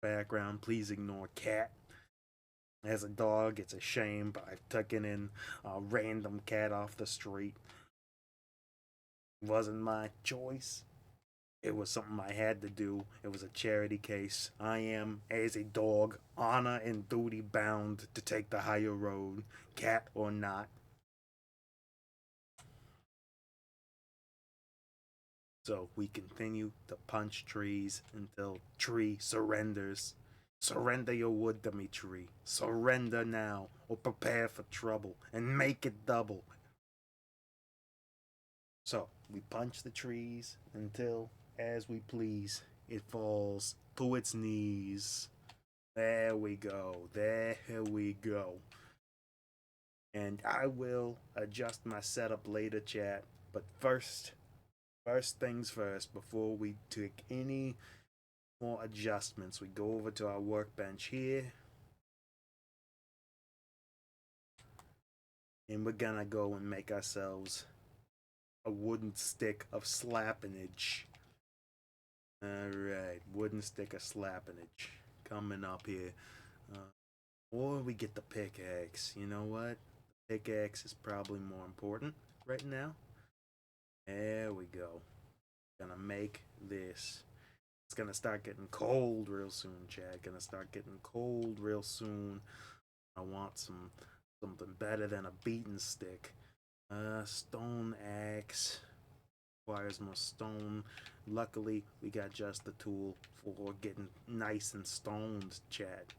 background, please ignore cat. As a dog, it's a shame, but I've taken in a random cat off the street. Wasn't my choice. It was something I had to do. It was a charity case. I am, as a dog, honor and duty bound to take the higher road, cat or not. So we continue to punch trees until tree surrenders. Surrender your wood to me, tree. Surrender now, or prepare for trouble, and make it double. So we punch the trees until, as we please, it falls to its knees. There we go. There we go. And I will adjust my setup later, chat. But first things first, before we take any more adjustments, we go over to our workbench here. And we're gonna go and make ourselves a wooden stick of slappinage. Alright, wooden stick of slappinage. Coming up here. Or we get the pickaxe. You know what? The pickaxe is probably more important right now. There we go. Gonna make this. It's gonna start getting cold real soon, Chad. Gonna start getting cold real soon. I want something better than a beaten stick. Stone axe requires more stone. Luckily, we got just the tool for getting nice and stoned, Chad.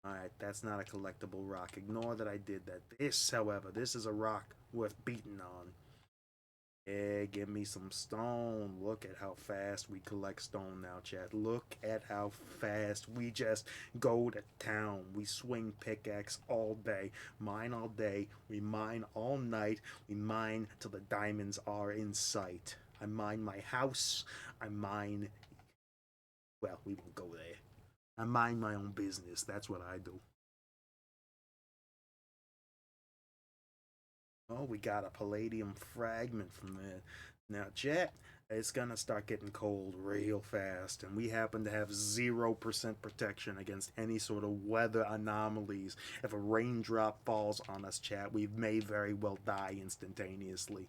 Alright, that's not a collectible rock. Ignore that I did that. This, however, this is a rock worth beating on. Yeah, give me some stone. Look at how fast we collect stone now, chat. Look at how fast we just go to town. We swing pickaxe all day, mine all day, we mine all night, we mine till the diamonds are in sight. I mine my house, I mine. Well, we won't go there. I mind my own business. That's what I do. Oh, we got a palladium fragment from there. Now, chat, it's gonna start getting cold real fast, and we happen to have 0% protection against any sort of weather anomalies. If a raindrop falls on us, chat, we may very well die instantaneously.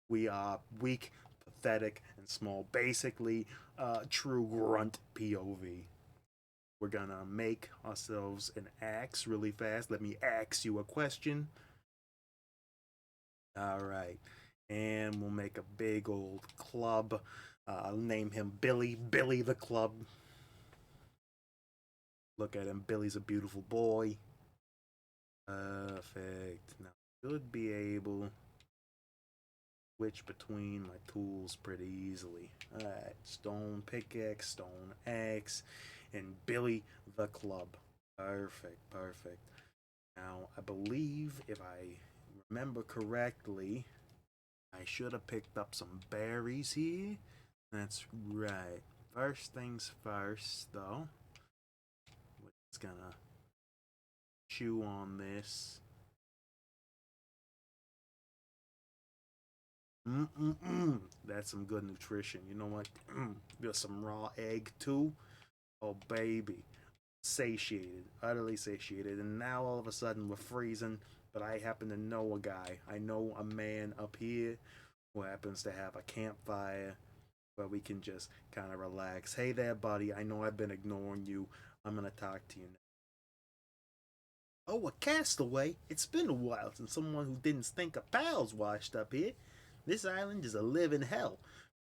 We are weak, pathetic, and small. Basically, true grunt POV. We're gonna make ourselves an axe really fast. Let me ask you a question. All right. And we'll make a big old club. I'll name him Billy. Billy the Club. Look at him. Billy's a beautiful boy. Perfect. Now, I should be able to switch between my tools pretty easily. Alright. Stone pickaxe, stone axe, and Billy the Club. Perfect, perfect. Now, I believe if I remember correctly, I should have picked up some berries here. That's right. First things first, though. We're just gonna chew on this. That's some good nutrition. You know what? There's some raw egg too. Oh baby, satiated, utterly satiated, and now all of a sudden we're freezing. But I happen to know a guy. I know a man up here who happens to have a campfire where we can just kind of relax. Hey there, buddy. I know I've been ignoring you. I'm gonna talk to you now. Oh, a castaway? It's been a while since someone who didn't stink of pals washed up here. This island is a living hell.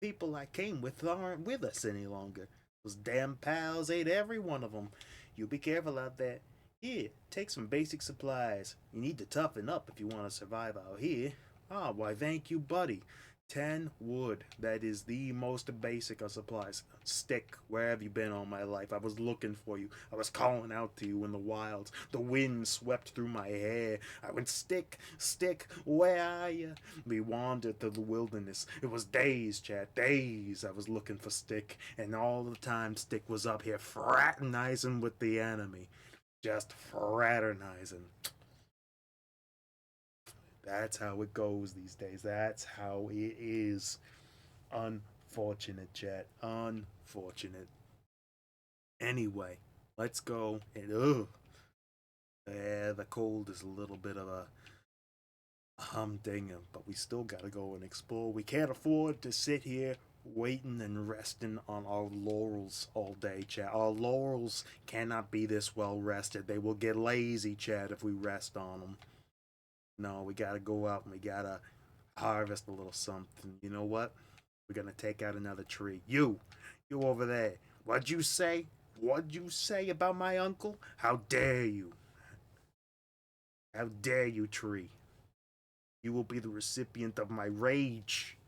People I came with aren't with us any longer. Those damn pals ate every one of them. You be careful out there. Here, take some basic supplies. You need to toughen up if you want to survive out here. Ah, why thank you, buddy. 10 wood. That is the most basic of supplies. Stick, where have you been all my life? I was looking for you. I was calling out to you in the wilds. The wind swept through my hair. I went, stick, stick, where are you? We wandered through the wilderness. It was days, chat, days I was looking for Stick. And all the time Stick was up here fraternizing with the enemy. Just fraternizing. That's how it goes these days. That's how it is. Unfortunate, chat. Unfortunate. Anyway, Let's go and yeah, the cold is a little bit of a humdinger, but we still gotta go and explore. We can't afford to sit here waiting and resting on our laurels all day, Chad. Our laurels cannot be this well rested. They will get lazy, Chad, if we rest on them. No, we gotta go out and we gotta harvest a little something. You know what? We're gonna take out another tree. You over there. What'd you say? What'd you say about my uncle? How dare you? How dare you, tree? You will be the recipient of my rage.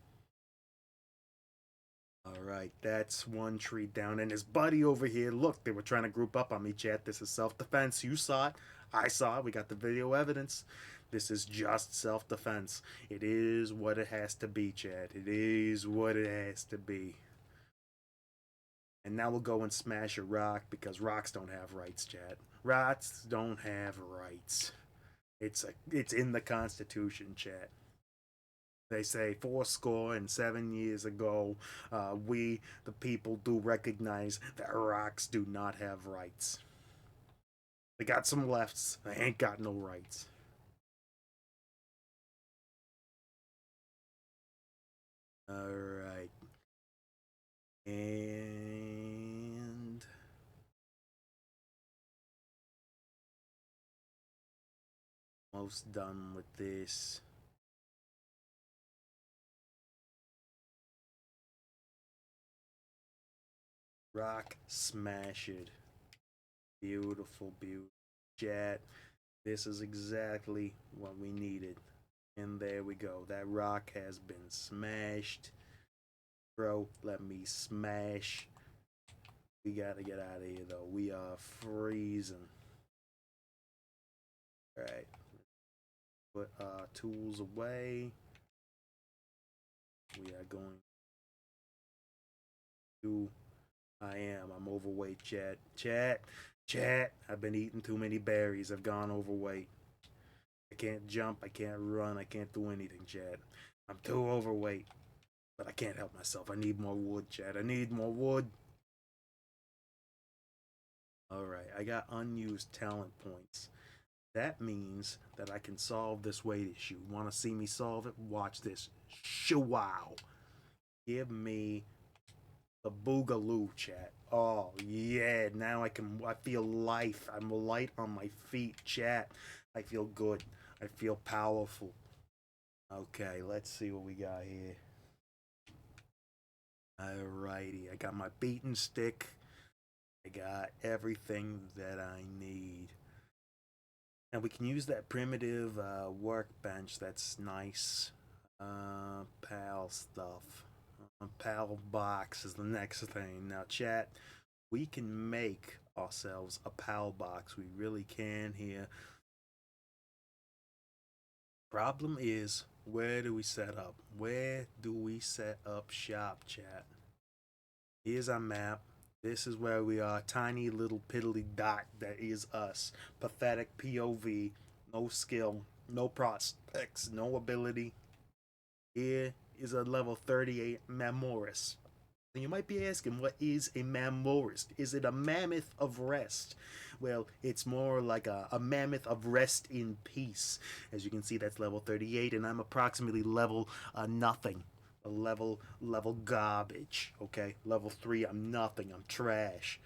All right, that's one tree down. And his buddy over here, look, they were trying to group up on me, chat. This is self defense. You saw it. I saw it. We got the video evidence. This is just self defense. It is what it has to be, chat. It is what it has to be. And now we'll go and smash a rock because rocks don't have rights, chat. Rocks don't have rights. It's in the Constitution, chat. They say 7 years ago, we, the people, do recognize that rocks do not have rights. They got some lefts, they ain't got no rights. Alright. And almost done with this. Rock smash it. Beautiful, beautiful. Chat. This is exactly what we needed. And there we go. That rock has been smashed. Bro, let me smash. We gotta get out of here though. We are freezing. Alright. Put tools away. We are going to. I'm overweight, chat. Chat. I've been eating too many berries. I've gone overweight. I can't jump. I can't run. I can't do anything, chat. I'm too overweight. But I can't help myself. I need more wood, chat. I need more wood. Alright, I got unused talent points. That means that I can solve this weight issue. Want to see me solve it? Watch this. Wow. Give me the boogaloo, chat. Oh, yeah. Now I feel life. I'm light on my feet, chat. I feel good. I feel powerful. Okay, let's see what we got here. Alrighty. I got my beaten stick. I got everything that I need. And we can use that primitive workbench. That's nice. Pal stuff. Pal box is the next thing. Now, chat, we can make ourselves a pal box. We really can here. Problem is, where do we set up? Where do we set up shop, chat? Here's our map. This is where we are. Tiny little piddly dot that is us. Pathetic POV. No skill. No prospects. No ability. Here is a level 38 Mamorus. And you might be asking, what is a Mamorus? Is it a mammoth of rest? Well, it's more like a mammoth of rest in peace. As you can see, that's level 38, and I'm approximately level nothing. A level garbage. Okay, level 3, I'm nothing. I'm trash.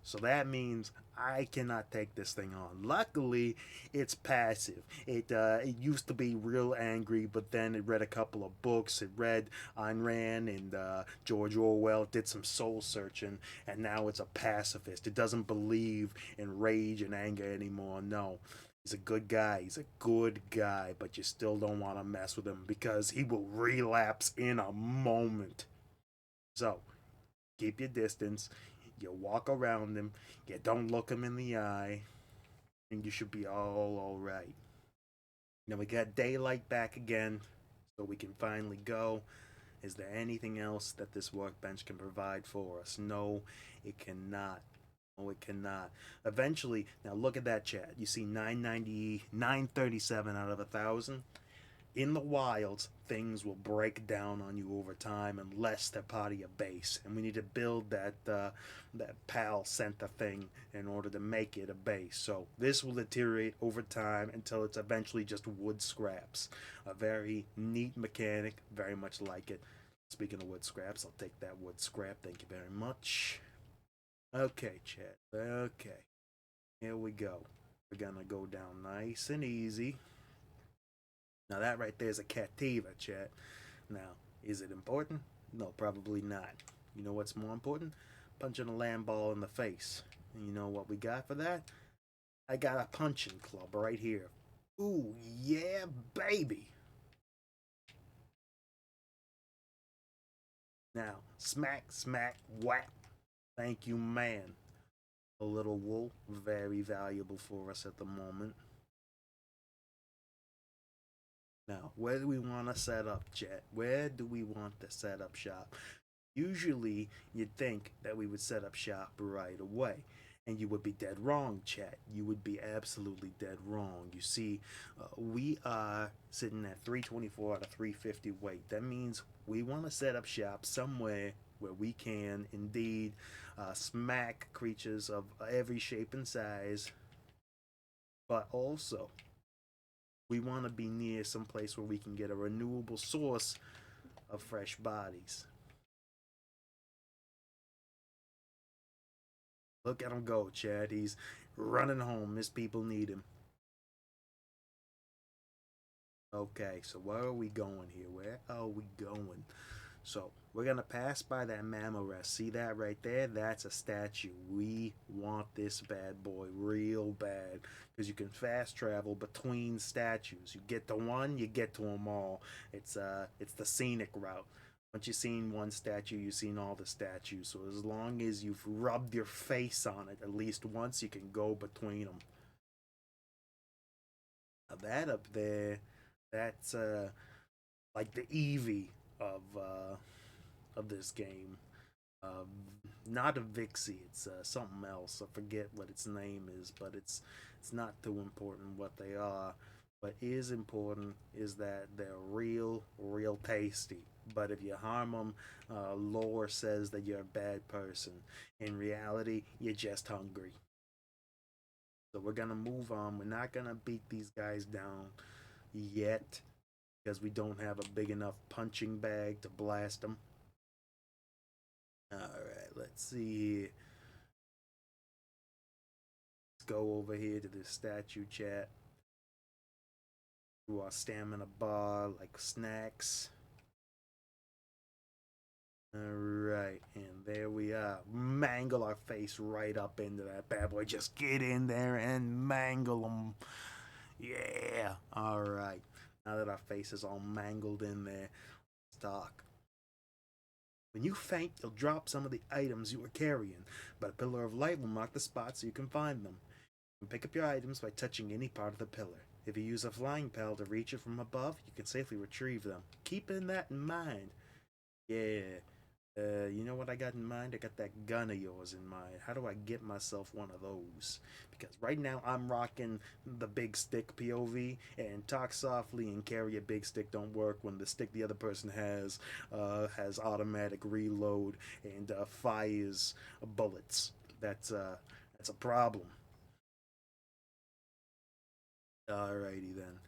So that means I cannot take this thing on. Luckily, it's passive. It used to be real angry, but then it read a couple of books. It read Ayn Rand and George Orwell. It did some soul searching, and now it's a pacifist. It doesn't believe in rage and anger anymore. No. He's a good guy. He's a good guy, but you still don't want to mess with him because he will relapse in a moment. So, keep your distance. You walk around him. You don't look him in the eye, and you should be all right. Now we got daylight back again, so we can finally go. Is there anything else that this workbench can provide for us? No, it cannot. No, it cannot. Eventually, now look at that, chat. You see 990, 937 out of 1,000. in the wilds, things will break down on you over time unless they're part of your base, and we need to build that pal center thing in order to make it a base. So this will deteriorate over time until it's eventually just wood scraps. A very neat mechanic, very much like it. Speaking of wood scraps, I'll take that wood scrap. Thank you very much. Okay, Chad. Okay, here we go. We're gonna go down nice and easy. Now that right there is a Cativa, chat. Now, is it important? No, probably not. You know what's more important? Punching a land ball in the face. And you know what we got for that? I got a punching club right here. Ooh, yeah, baby. Now, smack, smack, whack. Thank you, man. A little wool, very valuable for us at the moment. Now, where do we want to set up, Jet? Where do we want to set up shop? Usually, you'd think that we would set up shop right away. And you would be dead wrong, chat. You would be absolutely dead wrong. You see, we are sitting at 324 out of 350 weight. That means we want to set up shop somewhere where we can indeed smack creatures of every shape and size, but also we want to be near some place where we can get a renewable source of fresh bodies. Look at him go, Chad. He's running home. His people need him. Okay, so where are we going here? Where are we going? So we're gonna pass by that mammal rest. See that right there? That's a statue. We want this bad boy real bad because you can fast travel between statues. You get to one, you get to them all. It's the scenic route. Once you've seen one statue, you've seen all the statues. So as long as you've rubbed your face on it at least once, you can go between them. Now that up there, that's like the Eevee of this game. Um, Not a Vixie, it's something else. I forget what its name is, but it's not too important what they are. What is important is that they're real tasty. But if you harm them, lore says that you're a bad person. In reality, you're just hungry. So we're gonna move on. We're not gonna beat these guys down yet because we don't have a big enough punching bag to blast them. All right, let's see here. Let's go over here to this statue chat. Do our stamina bar like snacks. All right, and there we are. Mangle our face right up into that bad boy. Just get in there and mangle them. Yeah. All right. Now that our face is all mangled in there, let's talk. When you faint, you'll drop some of the items you were carrying, but a pillar of light will mark the spot so you can find them. You can pick up your items by touching any part of the pillar. If you use a flying pal to reach it from above, you can safely retrieve them. Keeping that in mind. Yeah. You know what I got in mind? I got that gun of yours in mind. How do I get myself one of those? Because right now I'm rocking the big stick POV, and talk softly and carry a big stick don't work when the stick the other person has automatic reload and fires bullets. That's a problem. Alrighty then.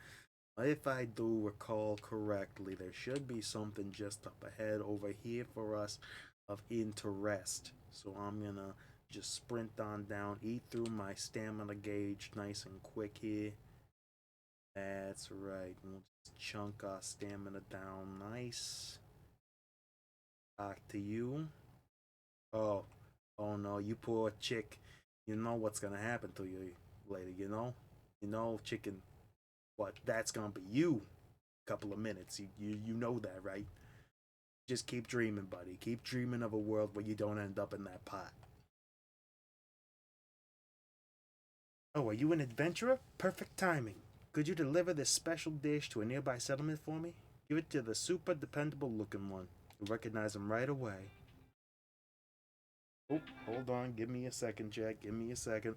If I do recall correctly, there should be something just up ahead over here for us of interest. So I'm gonna just sprint on down, eat through my stamina gauge nice and quick here. That's right. We'll just chunk our stamina down nice. Back to you. Oh, oh no, you poor chick. You know what's gonna happen to you later, you know? You know, chicken, what that's gonna be you couple of minutes. You know that, right? Just keep dreaming, buddy. Keep dreaming of a world where you don't end up in that pot. Oh, are you an adventurer? Perfect timing. Could you deliver this special dish to a nearby settlement for me? Give it to the super dependable looking one. You'll recognize him right away. Oh, hold on. Give me a second, Jack. Give me a second.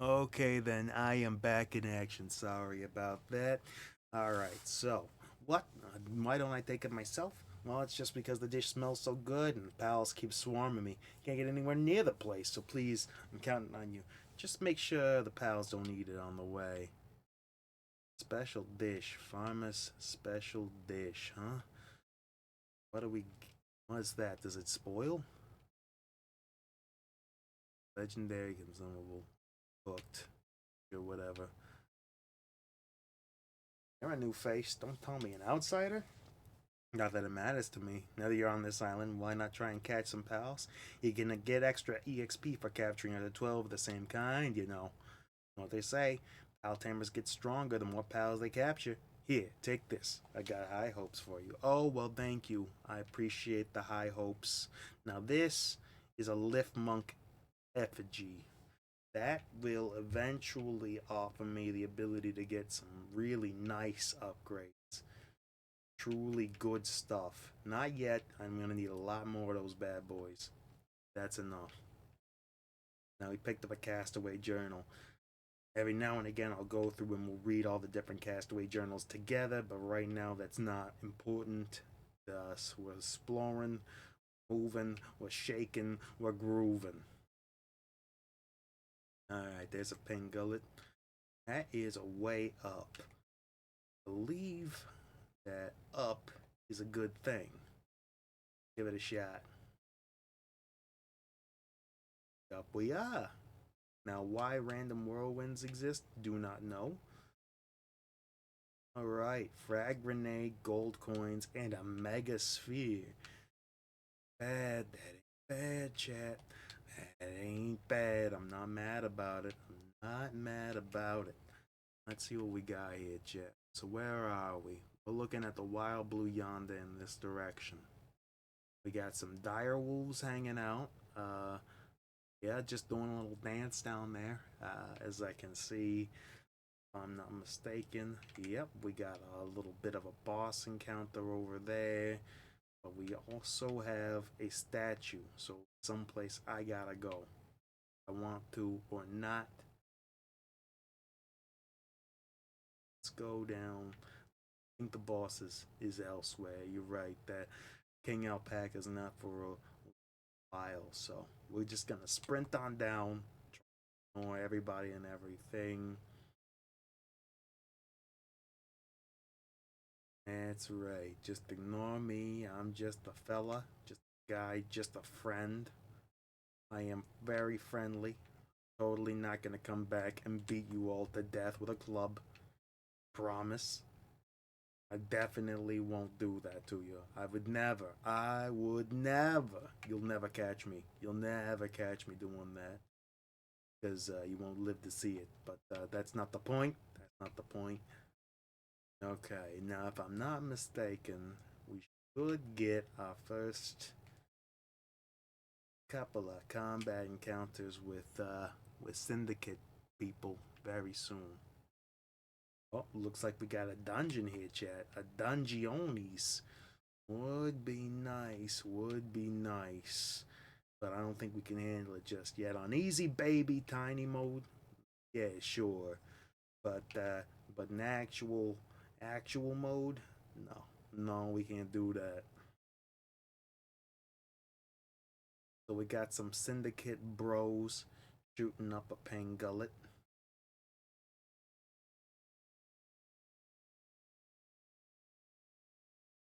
Okay, then I am back in action. Sorry about that. Alright, so, what? Why don't I take it myself? Well, it's just because the dish smells so good and pals keep swarming me. Can't get anywhere near the place, so please, I'm counting on you. Just make sure the pals don't eat it on the way. Special dish. Farmer's special dish, huh? What do we. What is that? Does it spoil? Legendary consumable. Cooked. Or whatever. You're a new face. Don't tell me an outsider. Not that it matters to me. Now that you're on this island, why not try and catch some pals? You're gonna get extra EXP for capturing other 12 of the same kind, you know. What they say, pal tamers get stronger the more pals they capture. Here, take this. I got high hopes for you. Oh, well, thank you. I appreciate the high hopes. Now, this is a Lift Monk effigy. That will eventually offer me the ability to get some really nice upgrades. Truly good stuff. Not yet. I'm gonna need a lot more of those bad boys. That's enough. Now we picked up a castaway journal. Every now and again I'll go through and we'll read all the different castaway journals together, but right now that's not important to us. We're exploring, moving, we're shaking, we're grooving. Alright, there's a pin gullet. That is a way up. I believe that up is a good thing. Give it a shot. Up we are. Now, why random whirlwinds exist, do not know. Alright, frag grenade, gold coins, and a mega sphere. Bad, that ain't bad, chat. That ain't bad. I'm not mad about it. I'm not mad about it. Let's see what we got here, chat. So where are we? We're looking at the wild blue yonder in this direction. We got some dire wolves hanging out. Yeah, just doing a little dance down there. As I can see, if I'm not mistaken. Yep, we got a little bit of a boss encounter over there. But we also have a statue. So someplace I gotta go. I want to or not. Let's go down. I think the boss is elsewhere. You're right. That King Alpaca is not for a while. So we're just gonna sprint on down. Ignore everybody and everything. That's right. Just ignore me. I'm just a fella, just a guy, just a friend. I am very friendly. Totally not gonna come back and beat you all to death with a club. Promise. I definitely won't do that to you. I would never. I would never. You'll never catch me. You'll never catch me doing that. Because you won't live to see it. But that's not the point. That's not the point. Okay, now if I'm not mistaken, we should get our first couple of combat encounters with syndicate people very soon. Oh, looks like we got a dungeon here, chat. A dungeonis. Would be nice, would be nice. But I don't think we can handle it just yet. On easy baby tiny mode, yeah, sure. But in actual mode, no. No, we can't do that. So we got some syndicate bros shooting up a pangullet.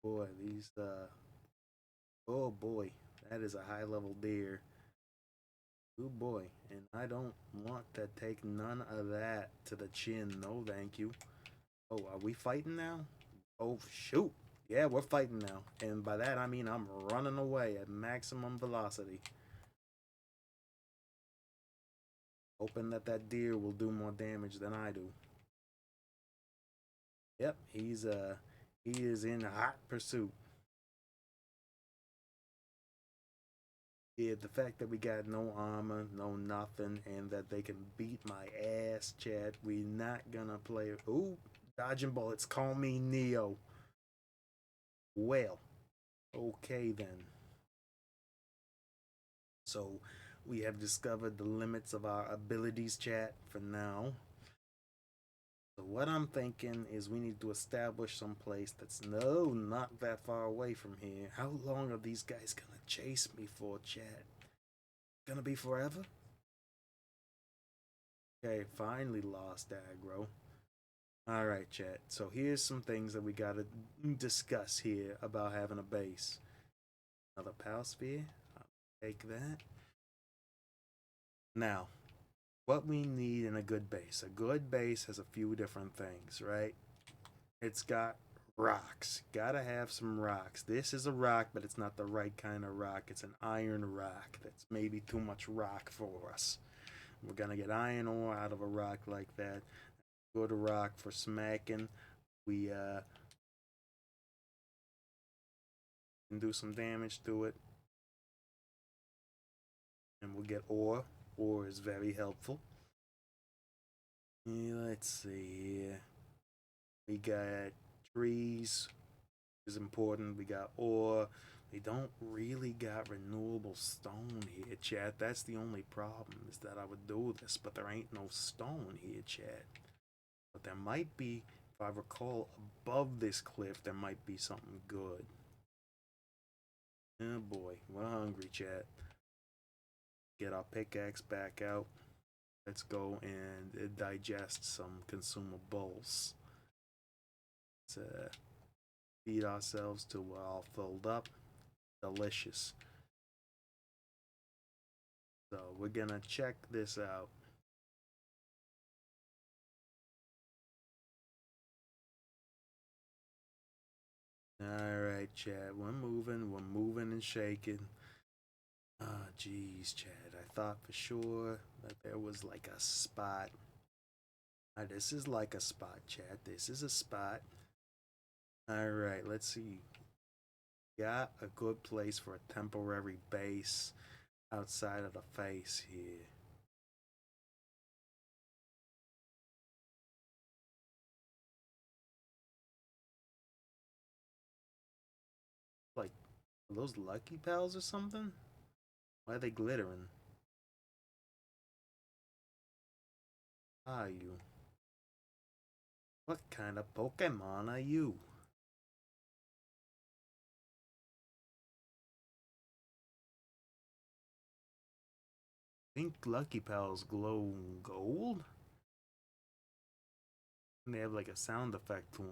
Boy, these oh boy, that is a high level deer. Oh boy, and I don't want to take none of that to the chin. No, thank you. Oh, are we fighting now? Oh shoot. Yeah, we're fighting now. And by that I mean I'm running away at maximum velocity. Hoping that that deer will do more damage than I do. Yep, he is in hot pursuit. Yeah, the fact that we got no armor, no nothing, and that they can beat my ass, Chad, we not gonna play. Ooh, dodging bullets. Call me Neo. Well, okay then. So We have discovered the limits of our abilities, chat, for now. So what I'm thinking is we need to establish some place that's not that far away from here. How long are these guys gonna chase me for, chat? Gonna be forever? Okay, finally lost aggro. Alright, chat. So here's some things that we gotta discuss here about having a base. Another pal sphere. I'll take that. Now, what we need in a good base. A good base has a few different things, right? It's got rocks. Gotta have some rocks. This is a rock, but it's not the right kind of rock. It's an iron rock. That's maybe too much rock for us. We're gonna get iron ore out of a rock like that. Good rock for smacking. We can do some damage to it. And we'll get ore. Ore is very helpful. Yeah, let's see here. We got trees, is important. We got ore. We don't really got renewable stone here, chat. That's the only problem, is that I would do this, but there ain't no stone here, chat. But there might be, if I recall, above this cliff, there might be something good. Oh boy, we're hungry, chat. Get our pickaxe back out. Let's go and digest some consumables. Let's feed ourselves till we're all filled up. Delicious. So we're gonna check this out. Alright, Chad, we're moving and shaking. Ah, jeez, Chad, I thought for sure that there was like a spot. This is like a spot, Chad. This is a spot. Alright, let's see. Got a good place for a temporary base outside of the face here. Like, are those Lucky Pals or something? Why are they glittering? Are you? What kind of Pokemon are you? Think Lucky Pals glow gold? And they have like a sound effect to them.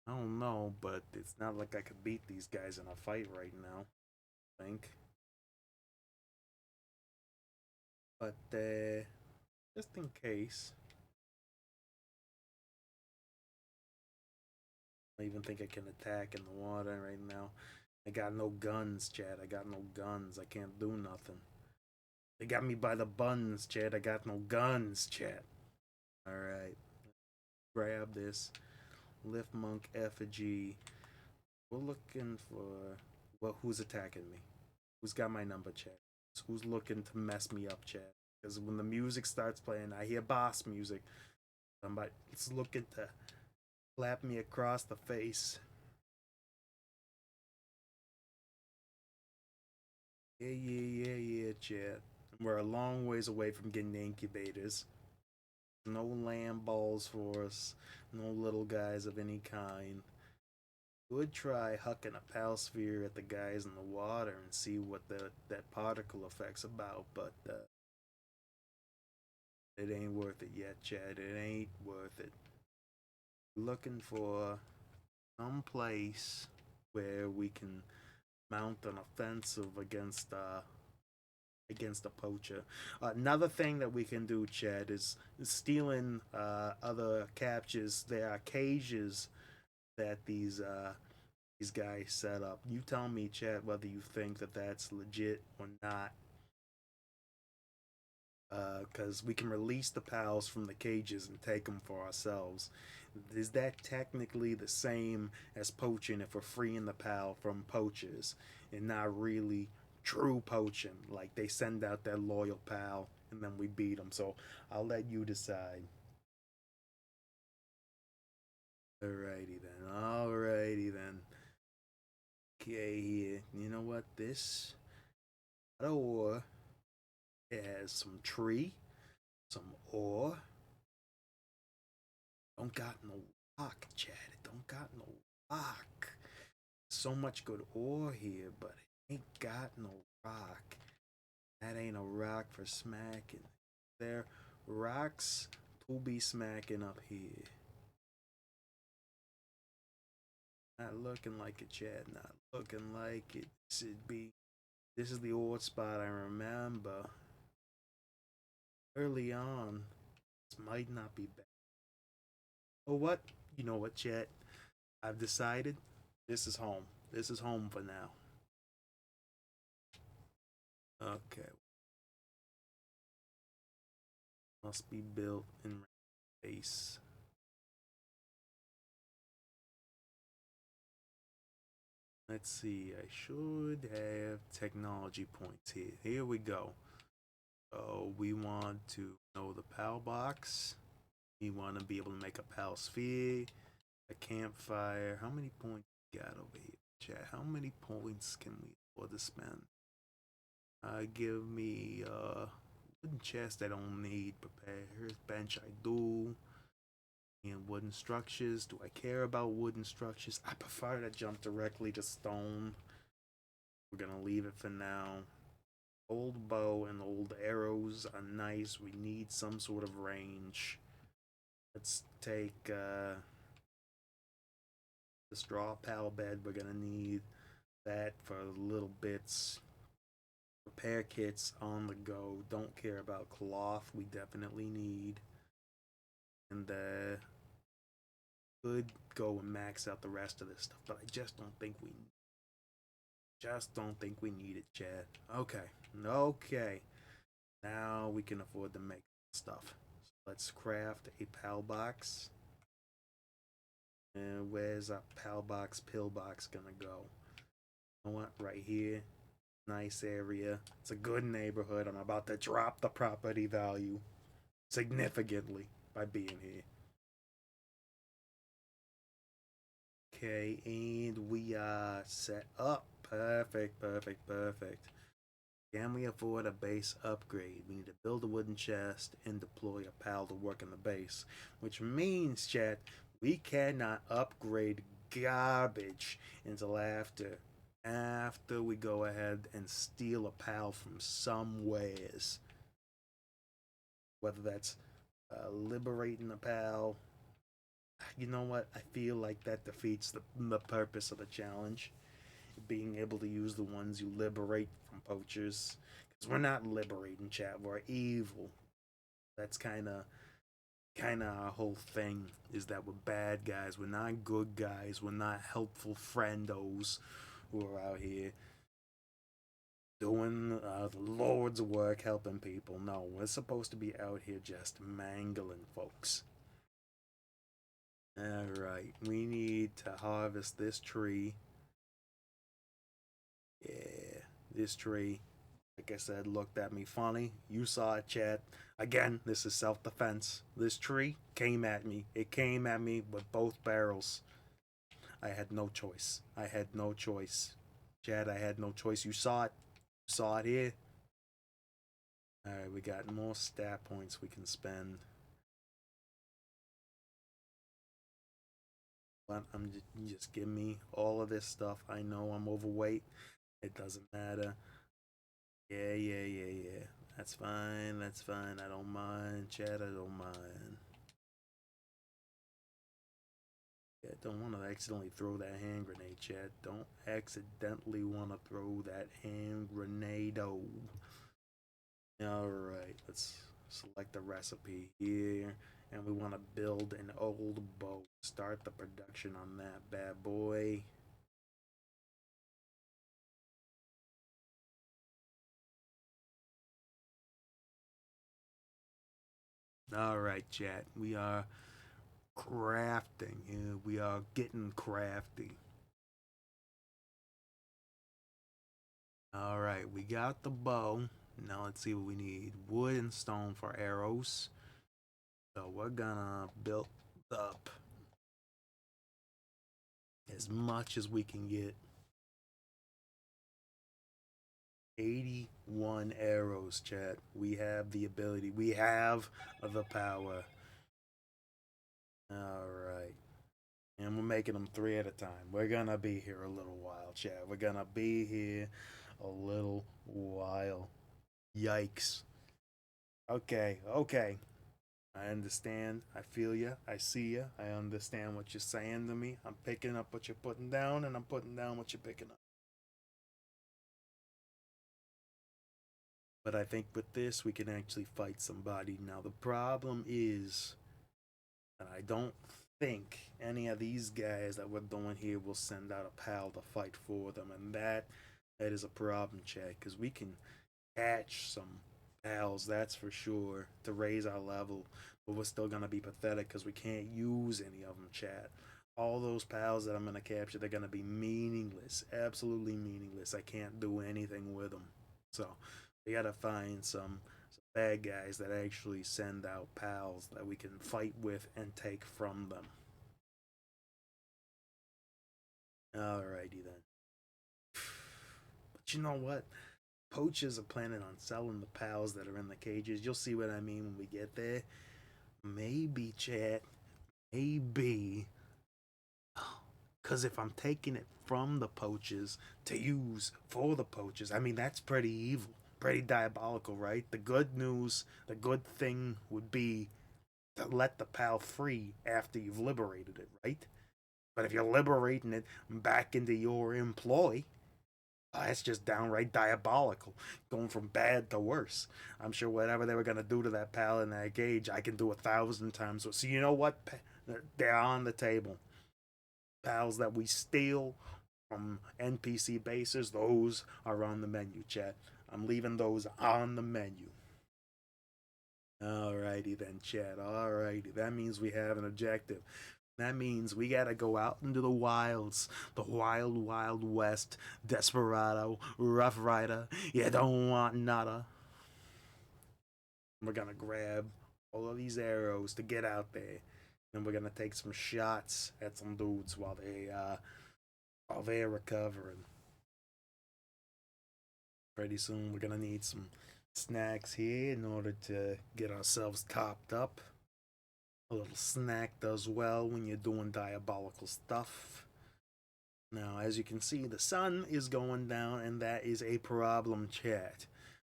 I don't know, but it's not like I could beat these guys in a fight right now. I think. But just in case, I even think I can attack in the water right now. I got no guns, Chad. I got no guns. I can't do nothing. They got me by the buns, Chad. I got no guns, Chad. Alright. Grab this. Lift Monk effigy. We're looking for. Well, who's attacking me? Who's got my number, Chad? Who's looking to mess me up, Chad? Because when the music starts playing, I hear boss music. Somebody's looking to slap me across the face. Yeah, Chad. We're a long ways away from getting incubators. No land balls for us. No little guys of any kind. Would try hucking a pal sphere at the guys in the water and see what that particle effect's about, but it ain't worth it yet, Chad. It ain't worth it. Looking for some place where we can mount an offensive against a poacher. Another thing that we can do, Chad, is stealing other captures. There are cages that these guys set up. You tell me, Chad, whether you think that that's legit or not. Because we can release the pals from the cages and take them for ourselves. Is that technically the same as poaching if we're freeing the pal from poachers and not really true poaching? Like they send out their loyal pal and then we beat them. So I'll let you decide. Alrighty then. Alrighty then. Okay, here. You know what? This ore. It has some tree, some ore. Don't got no rock, Chad. It don't got no rock. So much good ore here, but it ain't got no rock. That ain't a rock for smacking. There rocks to be smacking up here. Not looking like it, Chad. Not looking like it. This is the old spot I remember. Early on, this might not be bad. Oh, what? You know what, Chad? I've decided this is home. This is home for now. Okay. Must be built in base. Let's see. I should have technology points here. Here we go. So we want to know the PAL box. We want to be able to make a PAL sphere, a campfire. How many points we got over here, chat? How many points can we afford to spend? Give me wooden chest I don't need. Prepare. Here's bench I do. And wooden structures. Do I care about wooden structures? I prefer to jump directly to stone. We're gonna leave it for now. Old bow and old arrows are nice. We need some sort of range. Let's take the straw pal bed. We're gonna need that for little bits. Repair kits on the go. Don't care about cloth. We definitely need. And could go and max out the rest of this stuff, but I just don't think we need it, Chad. Okay. Now we can afford to make stuff. So let's craft a PAL box. And where's our PAL box, pill box gonna go? You know what? Right here. Nice area. It's a good neighborhood. I'm about to drop the property value significantly by being here. Okay, and we are set up. Perfect. Can we afford a base upgrade? We need to build a wooden chest and deploy a pal to work in the base. Which means, chat, we cannot upgrade garbage until after we go ahead and steal a pal from somewheres. Whether that's liberating a pal. You know what? I feel like that defeats the purpose of the challenge. Being able to use the ones you liberate from poachers. Because we're not liberating, chat. We're evil. That's kind of our whole thing, is that we're bad guys. We're not good guys. We're not helpful friendos who are out here doing the Lord's work, helping people. No, we're supposed to be out here just mangling folks. Alright, we need to harvest this tree. Yeah, this tree, like I said, looked at me funny. You saw it, chat. Again, this is self-defense. This tree came at me. It came at me with both barrels. I had no choice. Chad, I had no choice. You saw it. You saw it here. Alright, we got more stat points we can spend. But just give me all of this stuff. I know I'm overweight. It doesn't matter. Yeah. That's fine. I don't mind. Chad, I don't mind. Yeah, don't want to accidentally throw that hand grenade, Chad. Don't accidentally want to throw that hand grenade. Alright, let's select the recipe here. And we want to build an old bow. Start the production on that bad boy. Alright, chat. We are crafting. We are getting crafty. Alright, we got the bow. Now let's see what we need. Wood and stone for arrows. So we're gonna build up as much as we can get. 81 arrows, chat. We have the ability. We have the power. Alright. And we're making them three at a time. We're gonna be here a little while, chat. We're gonna be here a little while. Yikes. Okay, okay. I understand. I feel you. I see you. I understand what you're saying to me. I'm picking up what you're putting down, and I'm putting down what you're picking up. But I think with this, we can actually fight somebody. Now, the problem is that I don't think any of these guys that we're doing here will send out a pal to fight for them. And that is a problem, Chad, because we can catch some pals, that's for sure, to raise our level. But we're still going to be pathetic because we can't use any of them, Chad. All those pals that I'm going to capture, they're going to be meaningless. Absolutely meaningless. I can't do anything with them. So we got to find some bad guys that actually send out pals that we can fight with and take from them. Alrighty then. But you know what? Poachers are planning on selling the pals that are in the cages. You'll see what I mean when we get there. Maybe, chat. Maybe. Because if I'm taking it from the poachers to use for the poachers, I mean, that's pretty evil. Pretty diabolical, right? The good news, the good thing would be to let the pal free after you've liberated it, right? But if you're liberating it back into your employ, that's just downright diabolical, going from bad to worse. I'm sure whatever they were gonna do to that pal in that cage, I can do 1,000 times. So you know what? They're on the table. Pals that we steal from NPC bases, those are on the menu, chat. I'm leaving those on the menu. Alrighty then, chat. Alrighty. That means we have an objective. That means we gotta go out into the wilds, the wild, wild west, desperado, rough rider. You don't want nada. We're gonna grab all of these arrows to get out there, and we're gonna take some shots at some dudes while they're recovering. Pretty soon, we're gonna need some snacks here in order to get ourselves topped up. A little snack does well when you're doing diabolical stuff. Now, as you can see, the sun is going down, and that is a problem, chat.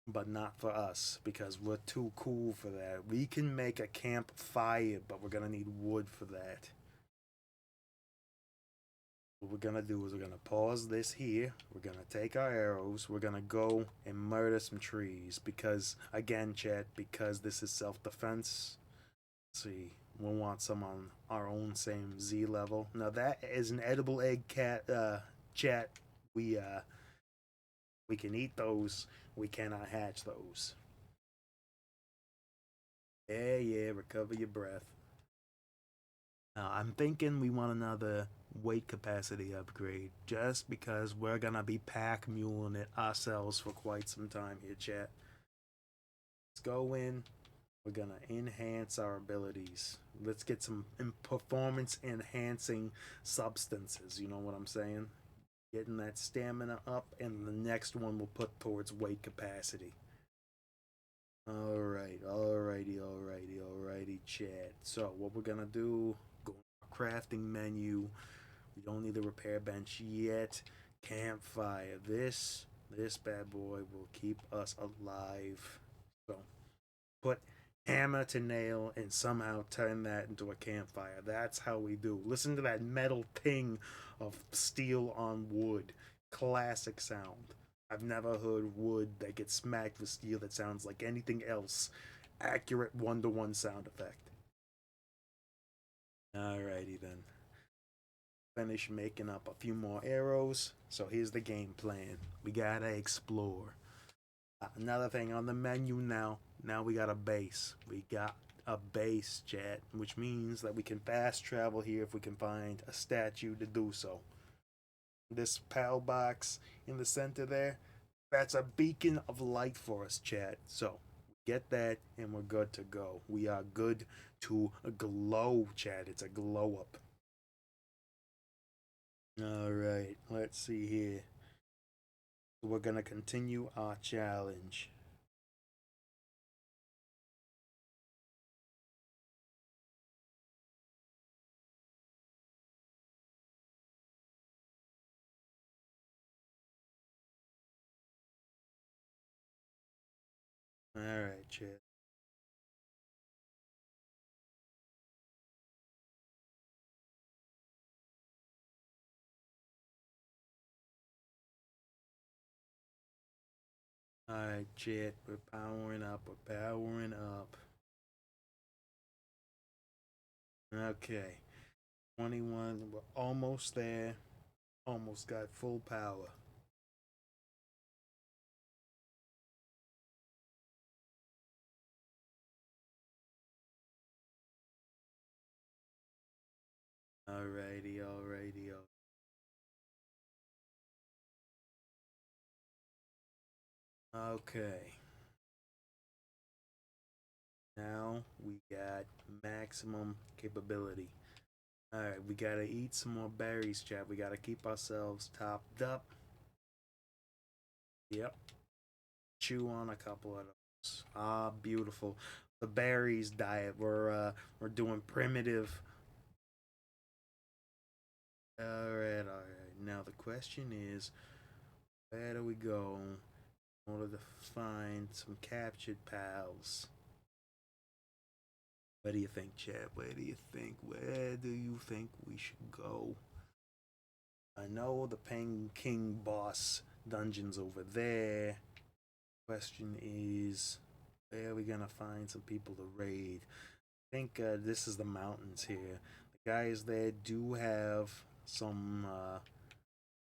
But not for us, because we're too cool for that. We can make a campfire, but we're gonna need wood for that. What we're gonna do is we're gonna pause this here. We're gonna take our arrows. We're gonna go and murder some trees. Because, again, chat, because this is self-defense. Let's see. We'll want some on our own same Z level. Now that is an edible egg chat. We can eat those. We cannot hatch those. Yeah, yeah, recover your breath. Now I'm thinking we want another weight capacity upgrade just because we're gonna be pack muling it ourselves for quite some time here, chat. Let's go in. We're gonna enhance our abilities. Let's get some performance enhancing substances. You know what I'm saying? Getting that stamina up, and the next one we'll put towards weight capacity. Alright, alrighty, chat. So, what we're gonna do, go to crafting menu. We don't need the repair bench yet. Campfire. This bad boy will keep us alive. So, put hammer to nail and somehow turn that into a campfire. That's how we do. Listen to that metal ping of steel on wood. Classic sound. I've never heard wood that gets smacked with steel that sounds like anything else. Accurate 1-to-1 sound effect. Alrighty then. Finish making up a few more arrows. So here's the game plan. We gotta explore. Another thing on the menu now. Now we got a base. We got a base, chat, which means that we can fast travel here if we can find a statue to do so. This PAL box in the center there, that's a beacon of light for us, chat. So get that and we're good to go. We are good to glow, chat. It's a glow up. Alright, let's see here. We're gonna continue our challenge. All right, chat. All right, chat. We're powering up. We're powering up. Okay. 21. We're almost there. Almost got full power. Alrighty, alrighty, okay. Now we got maximum capability. Alright, we gotta eat some more berries, chat. We gotta keep ourselves topped up. Yep. Chew on a couple of those. Ah, beautiful. The berries diet. We're doing primitive. Alright, alright. Now the question is, where do we go in order to find some captured pals? What do you think, Chad? Where do you think? Where do you think we should go? I know the Peng King boss dungeon's over there. Question is, where are we gonna find some people to raid? I think this is the mountains here. The guys there do have some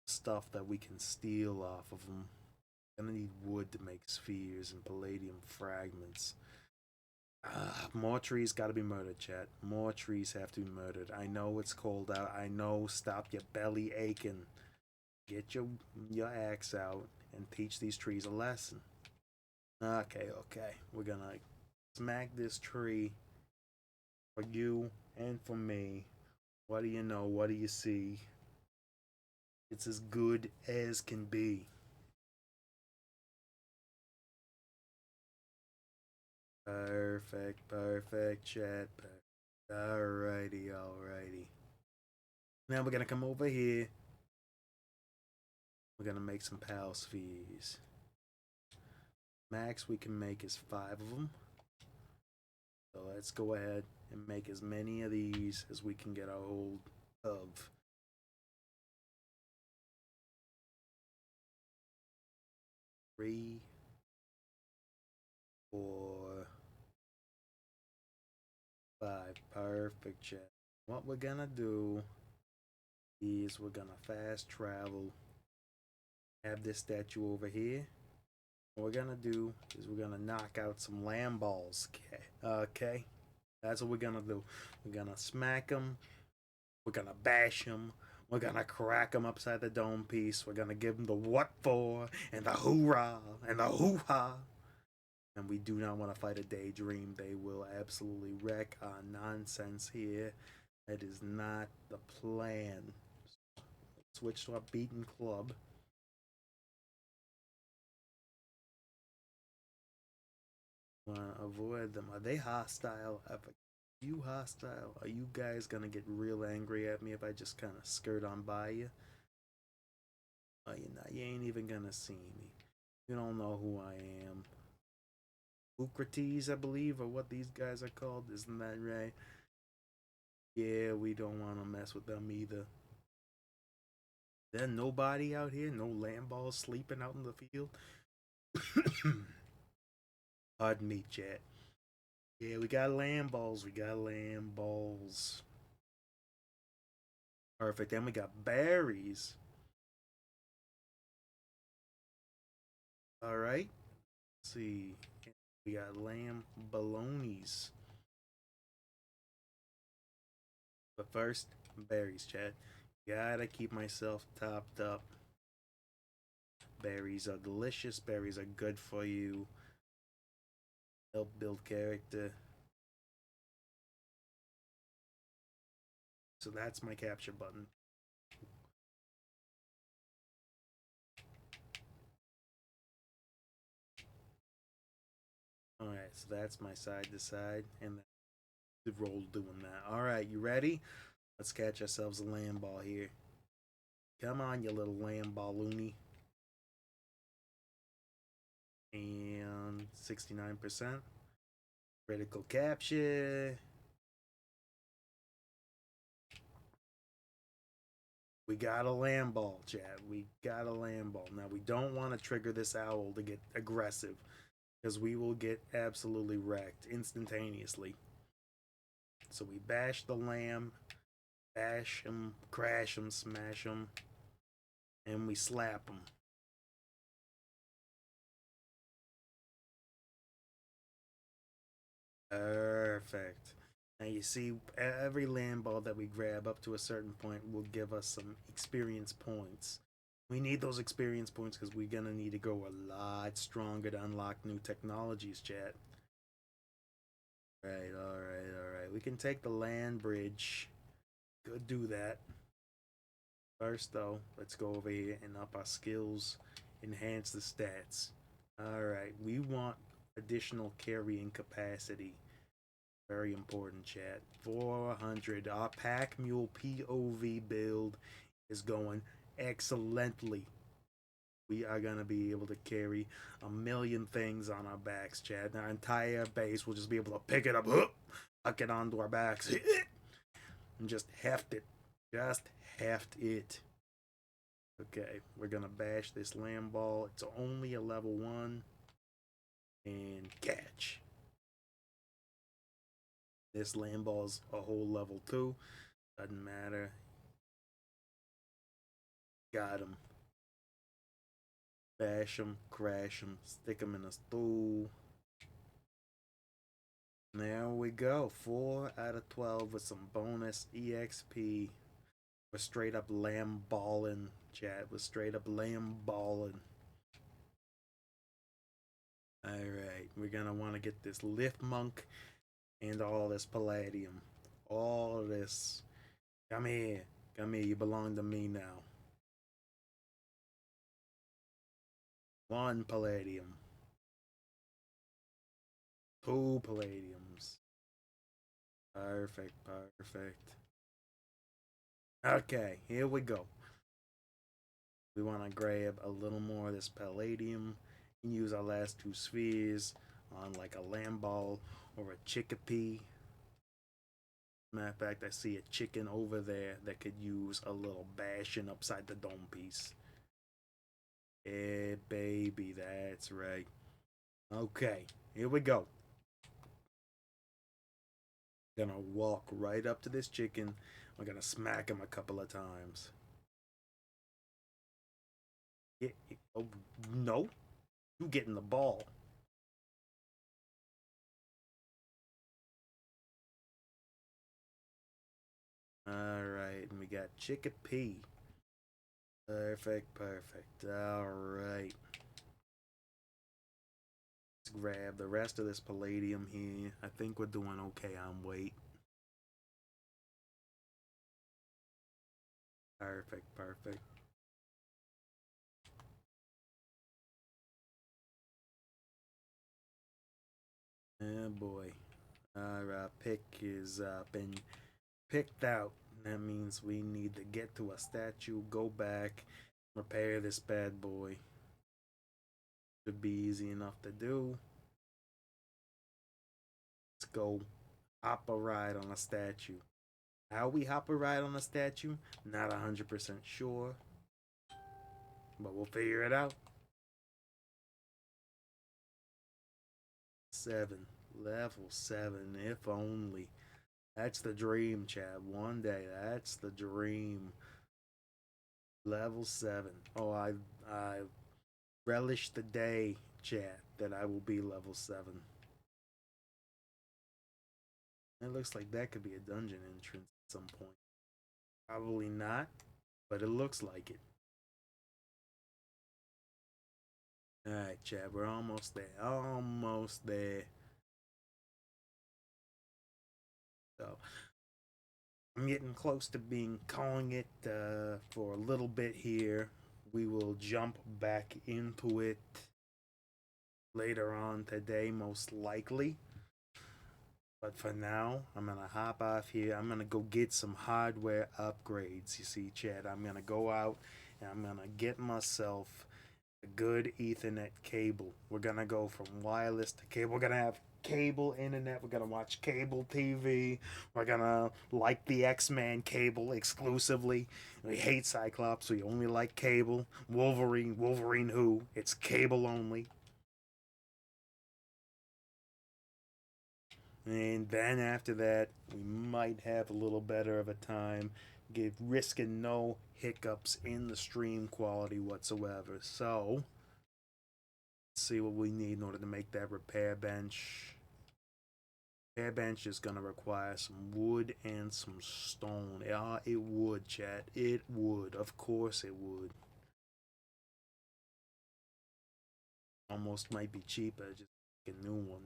stuff that we can steal off of them. Gonna need wood to make spheres and palladium fragments. More trees gotta be murdered, chat. More trees have to be murdered. I know it's cold out. I know. Stop your belly aching. Get your axe out and teach these trees a lesson. Okay, okay. We're gonna smack this tree for you and for me. What do you know? What do you see? It's as good as can be. Perfect, perfect, chat. Alrighty, alrighty. Now we're gonna come over here. We're gonna make some pal spheres. Max we can make is 5 of them. So let's go ahead and make as many of these as we can get a hold of. 3, 4, 5. Perfect, chat. What we're gonna do is we're gonna fast travel. Have this statue over here. What we're gonna do is we're gonna knock out some lamb balls. Okay, okay? That's what we're gonna do. We're gonna smack them. We're gonna bash them. We're gonna crack them upside the dome piece. We're gonna give them the what for and the hoorah and the hoo ha. And we do not want to fight a daydream. They will absolutely wreck our nonsense here. That is not the plan. Switch to our beaten club. Avoid them. Are they hostile? Are you hostile? Are you guys gonna get real angry at me if I just kind of skirt on by you? Oh, you're not. You ain't even gonna see me. You don't know who I am. Eucrates, I believe, or what these guys are called. Isn't that right? Yeah, we don't want to mess with them either. There's nobody out here. No lamb balls sleeping out in the field. Pardon me, chat. Yeah, we got lamb balls. We got lamb balls. Perfect. Then we got berries. All right. Let's see. We got lamb balonies. But first, berries, chat. Gotta keep myself topped up. Berries are delicious. Berries are good for you. Help build character. So that's my capture button. Alright, so that's my side to side, and the roll doing that. Alright, you ready? Let's catch ourselves a land ball here. Come on, you little land balloony. And 69%. Critical capture. We got a land ball, Chad. We got a land ball. Now, we don't want to trigger this owl to get aggressive, because we will get absolutely wrecked instantaneously. So we bash the lamb, bash him, crash him, smash him, and we slap him. Perfect. Now you see, every land ball that we grab up to a certain point will give us some experience points. We need those experience points because we're gonna need to go a lot stronger to unlock new technologies, chat. Right, alright. We can take the land bridge. Go do that. First, though, let's go over here and up our skills, enhance the stats. Alright, we want additional carrying capacity. Very important, chat. 400. Our pack mule POV build is going excellently. We are going to be able to carry a million things on our backs, chat. Our entire base will just be able to pick it up, huck it onto our backs, and just heft it. Just heft it. Okay, we're going to bash this land ball. It's only a level 1. And catch. This land ball's a whole level 2. Doesn't matter. Got him. Bash him, crash him, stick him in a stool. There we go. 4 out of 12 with some bonus EXP. We're straight up lamb ballin', chat. We're straight up lamb ballin'. Alright, we're gonna want to get this lift monk and all this palladium. All of this. Come here. Come here. You belong to me now. 1 palladium. 2 palladiums. Perfect. Okay, here we go. We want to grab a little more of this palladium and use our last 2 spheres on like a lamb ball or a chickpea. Matter of fact, I see a chicken over there that could use a little bashing upside the dome piece. Yeah, baby, that's right. Okay, here we go. Gonna walk right up to this chicken. We're gonna smack him a couple of times. Yeah, oh, no, you getting the ball. Alright, and we got chickpea. Perfect. Alright. Let's grab the rest of this palladium here. I think we're doing okay on weight. Perfect. Oh boy. Our pick is been picked out. That means we need to get to a statue, go back, repair this bad boy. Should be easy enough to do. Let's go hop a ride on a statue. How we hop a ride on a statue? Not 100% sure. But we'll figure it out. 7. Level 7, if only. That's the dream, Chad. One day, that's the dream. Level 7. Oh, I relish the day, Chad, that I will be level 7. It looks like that could be a dungeon entrance at some point. Probably not, but it looks like it. Alright, Chad, we're almost there. Almost there. So, I'm getting close to being calling it for a little bit here. We will jump back into it later on today, most likely. But for now, I'm gonna hop off here. I'm gonna go get some hardware upgrades. You see, Chad, I'm gonna go out and I'm gonna get myself a good Ethernet cable. We're gonna go from wireless to cable. We're gonna have cable internet. We're gonna watch cable TV. We're gonna like the X-Men cable exclusively. We hate Cyclops. We only like cable. Wolverine. Wolverine who? It's cable only. And then after that, we might have a little better of a time, give risking no hiccups in the stream quality whatsoever. So, let's see what we need in order to make that repair bench. Repair bench is gonna require some wood and some stone. Yeah, it would, chat. It would. Of course it would. Almost might be cheaper, just a new one